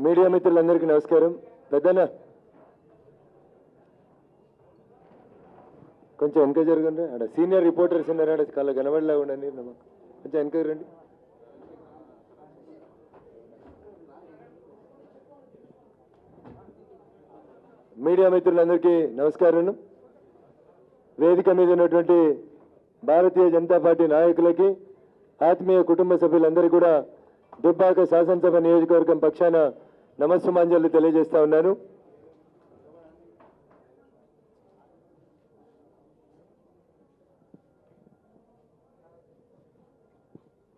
Media మిత్రులందరికీ నమస్కారం. పెద్దనా కొంచెం వెనక జరగండి. అక్కడ సీనియర్ రిపోర్టర్స్ ఉన్నారు, అక్కడ కళ్ళ కనబడలే ఉండండి. కొంచెం వెనక రండి. మీడియా మిత్రులందరికీ నమస్కారం. వేదిక మీద ఉన్నటువంటి భారతీయ జనతా పార్టీ నాయకులకి, ఆత్మీయ కుటుంబ సభ్యులందరికీ కూడా దుబ్బాక శాసనసభ నియోజకవర్గం పక్షాన నమస్సుమాంజలు తెలియజేస్తా ఉన్నాను.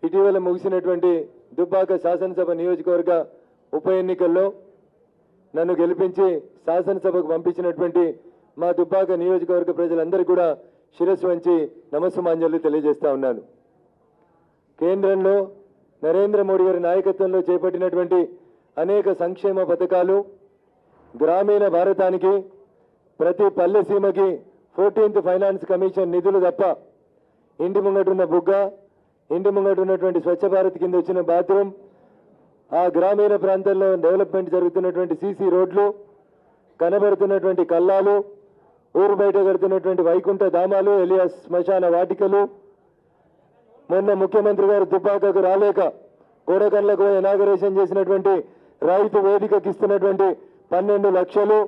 ఇటీవల ముగిసినటువంటి దుబ్బాక శాసనసభ నియోజకవర్గ ఉప ఎన్నికల్లో నన్ను గెలిపించి శాసనసభకు పంపించినటువంటి మా దుబ్బాక నియోజకవర్గ ప్రజలందరికీ కూడా శిరస్సు వంచి నమస్సుమాంజలు తెలియజేస్తా ఉన్నాను. కేంద్రంలో నరేంద్ర మోడీ గారి నాయకత్వంలో చేపట్టినటువంటి అనేక సంక్షేమ పథకాలు, గ్రామీణ భారతానికి, ప్రతి పల్లె సీమకి 14th ఫైనాన్స్ కమిషన్ నిధులు తప్ప ఇంటి ముంగటున్న బుగ్గ, ఇంటి ముంగట ఉన్నటువంటి స్వచ్ఛ భారత్ కింద వచ్చిన బాత్రూమ్, ఆ గ్రామీణ ప్రాంతాల్లో డెవలప్మెంట్ జరుగుతున్నటువంటి సీసీ రోడ్లు, కనబడుతున్నటువంటి కల్లాలు, ఊరు బయట కడుతున్నటువంటి వైకుంఠ ధామాలు ఎలియాస్ శ్మశాన వాటికలు, మొన్న ముఖ్యమంత్రి గారు దుబ్బాకకు రాలేక కోడకండ్లకు ఇనాగరేషన్ చేసినటువంటి రైతు వేదికకి ఇస్తున్నటువంటి 12 లక్షలు,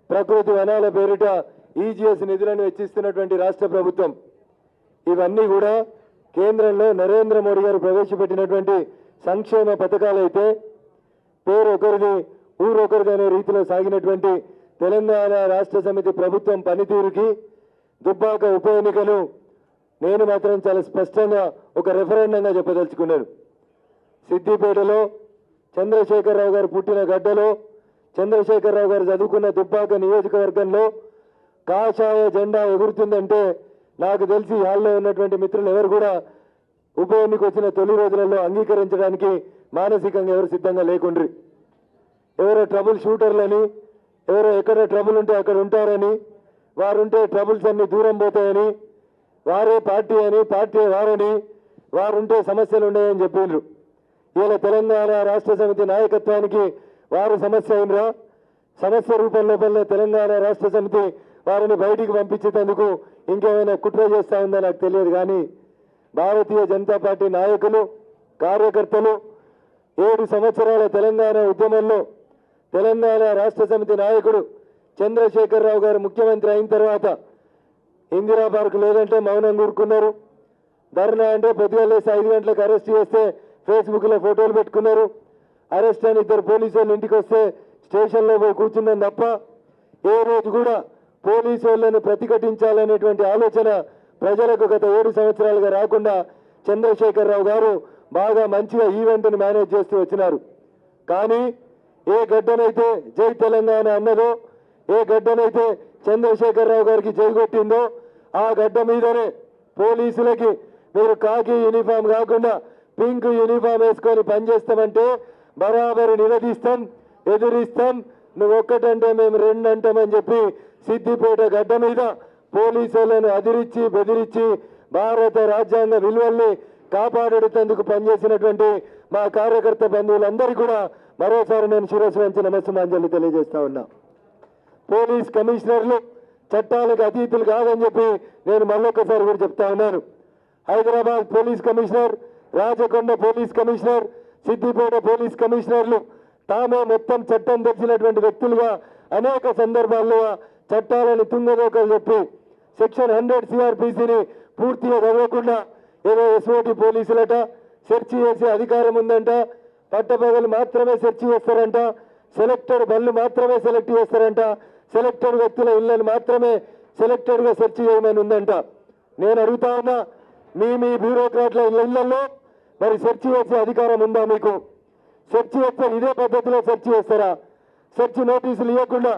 ప్రకృతి వనాల పేరిట ఈజీఎస్ నిధులను వెచ్చిస్తున్నటువంటి రాష్ట్ర ప్రభుత్వం, ఇవన్నీ కూడా కేంద్రంలో నరేంద్ర మోడీ గారు ప్రవేశపెట్టినటువంటి సంక్షేమ పథకాలైతే పేరు ఒకరిది ఊరు ఒకరిది అనే రీతిలో సాగినటువంటి తెలంగాణ రాష్ట్ర సమితి ప్రభుత్వం పనితీరుకి దుబ్బాక ఉప ఎన్నికలు నేను మాత్రం చాలా స్పష్టంగా ఒక రెఫరెండంగా చెప్పదలుచుకున్నాను. సిద్దిపేటలో చంద్రశేఖరరావు గారు పుట్టిన గడ్డలో, చంద్రశేఖరరావు గారు చదువుకున్న దుబ్బాక నియోజకవర్గంలో కాషాయ జెండా ఎగురుతుందంటే నాకు తెలిసి హాల్లో ఉన్నటువంటి మిత్రులు ఎవరు కూడా ఉప ఎన్నిక వచ్చిన తొలి రోజులలో అంగీకరించడానికి మానసికంగా ఎవరు సిద్ధంగా లేకుండ్రి. ఎవరో ట్రబుల్ షూటర్లని, ఎవరో ఎక్కడ ట్రబుల్ ఉంటే అక్కడ ఉంటారని, వారుంటే ట్రబుల్స్ అన్ని దూరం పోతాయని, వారే పార్టీ అని, పార్టీ వారని, వారుంటే సమస్యలు ఉన్నాయని చెప్పిండ్రు. ఇలా తెలంగాణ రాష్ట్ర సమితి నాయకత్వానికి వారు సమస్య అయినరా? సమస్య రూపంలో తెలంగాణ రాష్ట్ర సమితి వారిని బయటికి పంపించేందుకు ఇంకేమైనా కుట్ర చేస్తా ఉందో నాకు తెలియదు. కానీ భారతీయ జనతా పార్టీ నాయకులు, కార్యకర్తలు 7 సంవత్సరాల తెలంగాణ ఉద్యమంలో తెలంగాణ రాష్ట్ర సమితి నాయకుడు చంద్రశేఖరరావు గారు ముఖ్యమంత్రి అయిన తర్వాత ఇందిరా పార్క్ లేదంటే మౌనం కూరుకున్నారు. ధర్నా అంటే పొద్దుగా లేసి 5 గంటలకు అరెస్ట్ చేస్తే ఫేస్బుక్లో ఫోటోలు పెట్టుకున్నారు. అరెస్ట్ అని 2 పోలీసు వాళ్ళు ఇంటికి వస్తే స్టేషన్లో పోయి కూర్చున్నాం తప్ప ఏ రోజు కూడా పోలీసు వాళ్ళని ప్రతిఘటించాలనేటువంటి ఆలోచన ప్రజలకు గత 7 సంవత్సరాలుగా రాకుండా చంద్రశేఖరరావు గారు బాగా మంచిగా ఈవెంట్ని మేనేజ్ చేస్తూ వచ్చినారు. కానీ ఏ గడ్డనైతే జై తెలంగాణ అన్నదో, ఏ గడ్డనైతే చంద్రశేఖరరావు గారికి జై కొట్టిందో ఆ గడ్డ మీదనే పోలీసులకి మీరు కాకి యూనిఫామ్ కాకుండా పింక్ యూనిఫామ్ వేసుకొని పనిచేస్తామంటే బరాబరు నిలదీస్తాం, ఎదురిస్తాం, నువ్వు ఒక్కటంటే మేము 2 అంటామని చెప్పి సిద్దిపేట గడ్డ మీద పోలీసులను అదిరించి బెదిరించి భారత రాజ్యాంగ విలువల్ని కాపాడేందుకు పనిచేసినటువంటి మా కార్యకర్త బంధువులందరికీ కూడా మరోసారి నేను శిరస్సు వంచి నమస్సుమాంజలి తెలియజేస్తా ఉన్నా. పోలీస్ కమిషనర్లు చట్టాలకు అతీతులు కాదని చెప్పి నేను మళ్ళొక్కసారి కూడా చెప్తా ఉన్నాను. Hyderabad police commissioner, Rachakonda police commissioner, Siddipet police కమిషనర్లు తామే మొత్తం చట్టం తెలిసినటువంటి వ్యక్తులుగా అనేక సందర్భాల్లో చట్టాలను తుంగదోకలు చెప్పి సెక్షన్ 100 సిఆర్పిసిని పూర్తిగా చదవకుండా ఏదో ఎస్ఓటి పోలీసులట సెర్చ్ చేసే అధికారం ఉందంట, పట్టపగలు మాత్రమే సెర్చ్ చేస్తారంట, సెలెక్టెడ్ బళ్ళు మాత్రమే సెలెక్ట్ చేస్తారంట, సెలెక్టెడ్ వ్యక్తుల ఇళ్లను మాత్రమే సెలెక్టెడ్గా సెర్చ్ చేయమని ఉందంట. నేను అడుగుతా ఉన్నా, మీ బ్యూరోక్రాట్ల ఇళ్లలో మరి సెర్చ్ చేసే అధికారం ఉందా మీకు? సెర్చ్ చేస్తే ఇదే పద్ధతిలో సెర్చ్ చేస్తారా? సెర్చ్ నోటీసులు ఇవ్వకుండా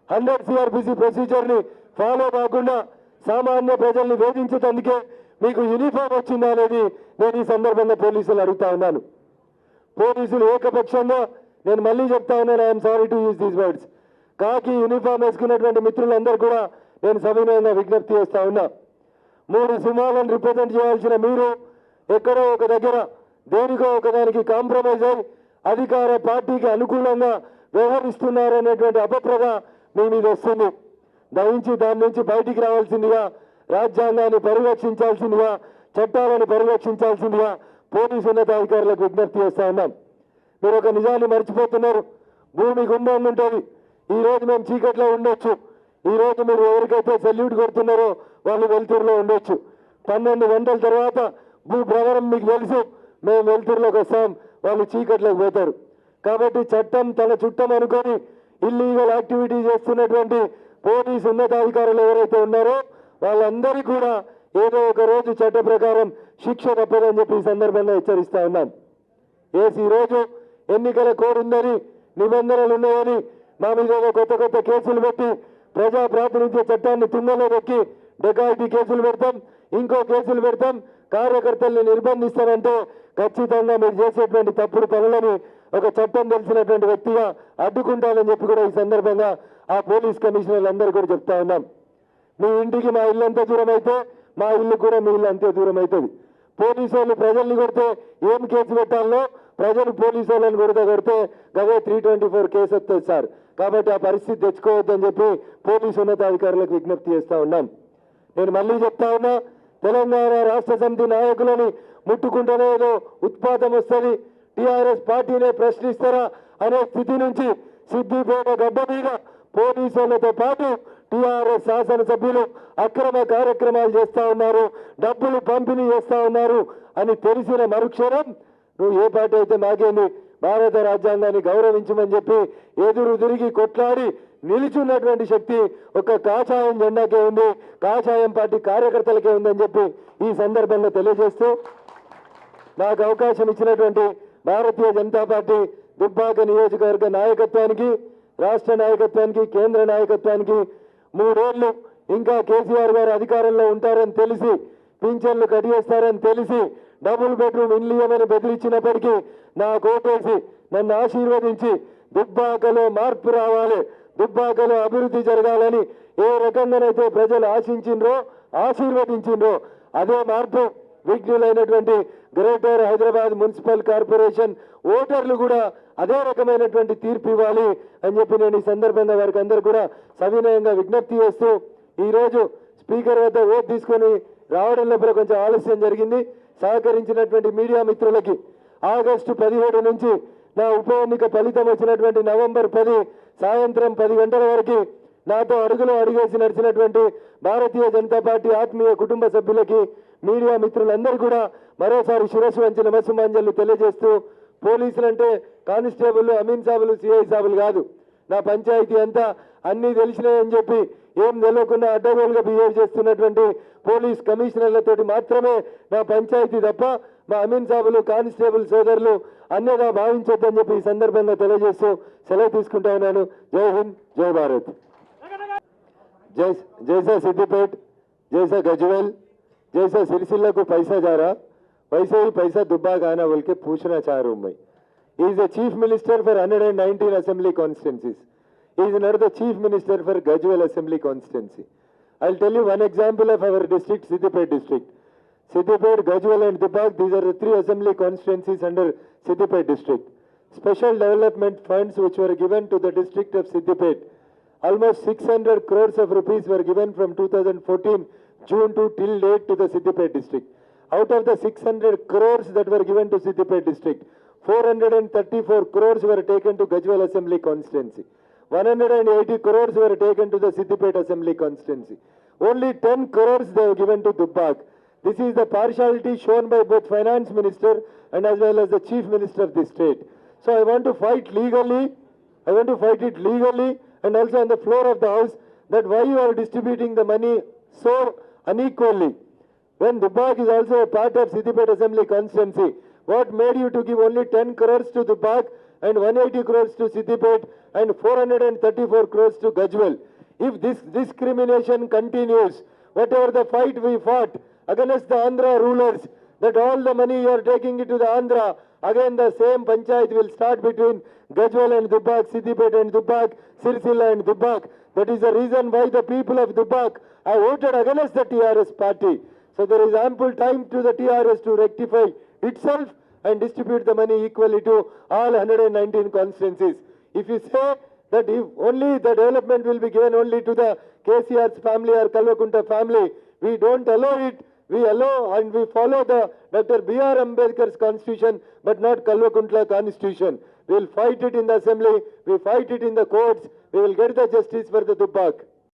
100 సిఆర్పిసి ప్రొసీజర్ని ఫాలో కాకుండా సామాన్య ప్రజల్ని వేధించేందుకే మీకు యూనిఫామ్ వచ్చిందా అనేది నేను ఈ సందర్భంగా పోలీసులు అడుగుతా ఉన్నాను. పోలీసులు ఏకపక్షంగా, నేను మళ్ళీ చెప్తా ఉన్నాను, I'm sorry to use these words, కాకి యూనిఫామ్ వేసుకున్నటువంటి మిత్రులందరూ కూడా నేను సవినయంగా విజ్ఞప్తి చేస్తా ఉన్నా. 3 సింహాలను రిప్రజెంట్ చేయాల్సిన మీరు ఎక్కడో ఒక దగ్గర దేనికో ఒకదానికి కాంప్రమైజ్ అయి అధికార పార్టీకి అనుకూలంగా వ్యవహరిస్తున్నారనేటువంటి అపప్రద మీ మీద వస్తుంది. దయించి దాని నుంచి బయటికి రావాల్సిందిగా, రాజ్యాంగాన్ని పరిరక్షించాల్సిందిగా, చట్టాలను పరిరక్షించాల్సిందిగా పోలీసు ఉన్నతాధికారులకు విజ్ఞప్తి చేస్తా ఉన్నాం. మీరు ఒక నిజాన్ని మర్చిపోతున్నారు. భూమి గుండం ఉంటుంది. ఈ రోజు మేము చీకట్లో ఉండొచ్చు. ఈ రోజు మీరు ఎవరికైతే సెల్యూట్ కొడుతున్నారో వాళ్ళు వెలుతురులో ఉండొచ్చు. 12 గంటల తర్వాత భూభ్రమణం మీకు తెలుసు. మేము వెలుతురులోకి వస్తాం, వాళ్ళు చీకట్లోకి పోతారు. కాబట్టి చట్టం తన చుట్టం అనుకొని ఇల్లీగల్ యాక్టివిటీ చేస్తున్నటువంటి పోలీసు ఉన్నతాధికారులు ఎవరైతే ఉన్నారో వాళ్ళందరికీ కూడా ఏదో ఒక రోజు చట్ట ప్రకారం శిక్ష తప్పదని చెప్పి ఈ సందర్భంగా హెచ్చరిస్తా ఉన్నాం. ఈ రోజు ఎన్నికల కోడ్ ఉందని, నిబంధనలు ఉన్నాయని మా మీద కొత్త కొత్త కేసులు పెట్టి ప్రజా ప్రాతినిధ్య చట్టాన్ని తుంగలో దొక్కి డెకాయిటీ కేసులు పెడతాం, ఇంకో కేసులు పెడతాం, కార్యకర్తల్ని నిర్బంధిస్తామంటే ఖచ్చితంగా మీరు చేసేటువంటి తప్పుడు పనులని ఒక చట్టం తెలిసినటువంటి వ్యక్తిగా అడ్డుకుంటానని చెప్పి కూడా ఈ సందర్భంగా ఆ పోలీస్ కమిషనర్లు అందరూ కూడా చెప్తా ఉన్నాం. మీ ఇంటికి మా ఇల్లు ఎంత దూరం అయితే మా ఇల్లు కూడా మీ ఇల్లు అంతే దూరం అవుతుంది. పోలీసు వాళ్ళు ప్రజల్ని కొడితే ఏం కేసు పెట్టాలో ప్రజలు పోలీసు వాళ్ళని కొడితే గవే 324 కేసు వస్తుంది సార్. కాబట్టి ఆ పరిస్థితి తెచ్చుకోవద్దని చెప్పి పోలీసు ఉన్నతాధికారులకు విజ్ఞప్తి చేస్తా ఉన్నాం. నేను మళ్ళీ చెప్తా ఉన్నా, తెలంగాణ రాష్ట్ర సమితి నాయకులని ముట్టుకుంటేనే ఏదో ఉత్పాతం వస్తుంది, టీఆర్ఎస్ పార్టీనే ప్రశ్నిస్తారా అనే స్థితి నుంచి సిద్దిపేట గడ్డ మీద పోలీసులతో పాటు టీఆర్ఎస్ శాసనసభ్యులు అక్రమ కార్యక్రమాలు చేస్తా ఉన్నారు, డబ్బులు పంపిణీ చేస్తా ఉన్నారు అని తెలిసిన మరుక్షణం నువ్వు ఏ పార్టీ అయితే మాకేంది, భారత రాజ్యాంగాన్ని గౌరవించమని చెప్పి ఎదురు తిరిగి కొట్లాడి నిలిచున్నటువంటి శక్తి ఒక కాషాయం జెండాకే ఉంది, కాషాయం పార్టీ కార్యకర్తలకే ఉందని చెప్పి ఈ సందర్భంగా తెలియజేస్తూ నాకు అవకాశం ఇచ్చినటువంటి భారతీయ జనతా పార్టీ దుబ్బాక నియోజకవర్గ నాయకత్వానికి, రాష్ట్ర నాయకత్వానికి, కేంద్ర నాయకత్వానికి 3 ఏళ్లు ఇంకా కేసీఆర్ గారు అధికారంలో ఉంటారని తెలిసి, పింఛన్లు కడిగేస్తారని తెలిసి, డబుల్ బెడ్రూమ్ ఇల్లు ఇవ్వమని బెదిరించినప్పటికీ నా కోటేసి నన్ను ఆశీర్వదించి దుబ్బాకలో మార్పు రావాలి, దుబ్బాకలో అభివృద్ధి జరగాలని ఏ రకంగానైతే ప్రజలు ఆశీర్వదించిండ్రో అదే మార్పు విఘ్నులైనటువంటి గ్రేటర్ హైదరాబాద్ మున్సిపల్ కార్పొరేషన్ ఓటర్లు కూడా అదే రకమైనటువంటి తీర్పు ఇవ్వాలి అని చెప్పి నేను ఈ సందర్భంగా వారికి అందరూ కూడా సవినయంగా విజ్ఞప్తి చేస్తూ ఈరోజు స్పీకర్ వద్ద ఓటు తీసుకొని రావడం లోపల కొంచెం ఆలస్యం జరిగింది. సహకరించినటువంటి మీడియా మిత్రులకి ఆగస్టు 17 నుంచి నా ఉప ఎన్నిక ఫలితం వచ్చినటువంటి నవంబర్ 10 సాయంత్రం 10 గంటల వరకు నాతో అడుగులో అడుగేసి నడిచినటువంటి భారతీయ జనతా పార్టీ ఆత్మీయ కుటుంబ సభ్యులకి, మీడియా మిత్రులందరూ కూడా మరోసారి శిరస్సు వంచి నమస్సుమాంజలు తెలియజేస్తూ, పోలీసులంటే కానిస్టేబుల్, అమీన్ సాబులు, సిఐ సాబులు కాదు. నా పంచాయతీ అంతా అన్నీ తెలిసినాయని చెప్పి ఏం తెలియకుండా అడ్డగోలుగా బిహేవ్ చేస్తున్నటువంటి పోలీస్ కమిషనర్లతోటి మాత్రమే నా పంచాయతీ తప్ప మా అమీన్ సాబులు, కానిస్టేబుల్ సోదరులు అన్యగా భావించొద్దని చెప్పి ఈ సందర్భంగా తెలియజేస్తూ సెలవు తీసుకుంటా ఉన్నాను. జై హింద్, జై భారత్. जैसा सिद्दीपेट, जैसा गजवेल, जैसा सिरसिल्ला को पैसा जा रहा वैसे ही पैसा दुब्बाक आना बोल के पूछना चाह रहा हूँ मैं. He is the chief minister for 119 assembly constituencies. He is not the chief minister for Gajwel assembly constituency. I'll tell you one example of our district, Siddipet district. Siddipet, Gajwel and Dubbak, these are the 3 assembly constituencies under Siddipet district. Special development funds which were given to the district of Siddipet, almost 600 crores of rupees were given from 2014 June to till date to the Siddipet district. Out of the 600 crores that were given to Siddipet district, 434 crores were taken to Gajwel assembly constituency. 180 crores were taken to the Siddipet assembly constituency. Only 10 crores they were given to Dubbak. This is the partiality shown by both finance minister and as well as the chief minister of the state. So I want to fight legally. I want to fight it legally and also on the floor of the house that why you are distributing the money so unequally. When Dubbak is also a part of Siddipet assembly constituency, what made you to give only 10 crores to Dubbak and 180 crores to Siddipet and 434 crores to Gajwel? If this discrimination continues, whatever the fight we fought against the Andhra rulers, that all the money you are taking it to the Andhra, again the same panchayat will start between Gajwel and Dubbak, Siddipet and Dubbak, Sirsilla and Dubbak. That is the reason why the people of Dubbak have voted against the TRS party. So there is ample time to the TRS to rectify itself and distribute the money equally to all 119 constituencies. If you say that if only the development will be given only to the KCR's family or Kalvakunta family, we don't allow it. We allow and we follow the Dr. B.R. Ambedkar's constitution, but not Kalvakuntla constitution. We will fight it in the assembly. We fight it in the courts. We will get the justice for the Dubbak.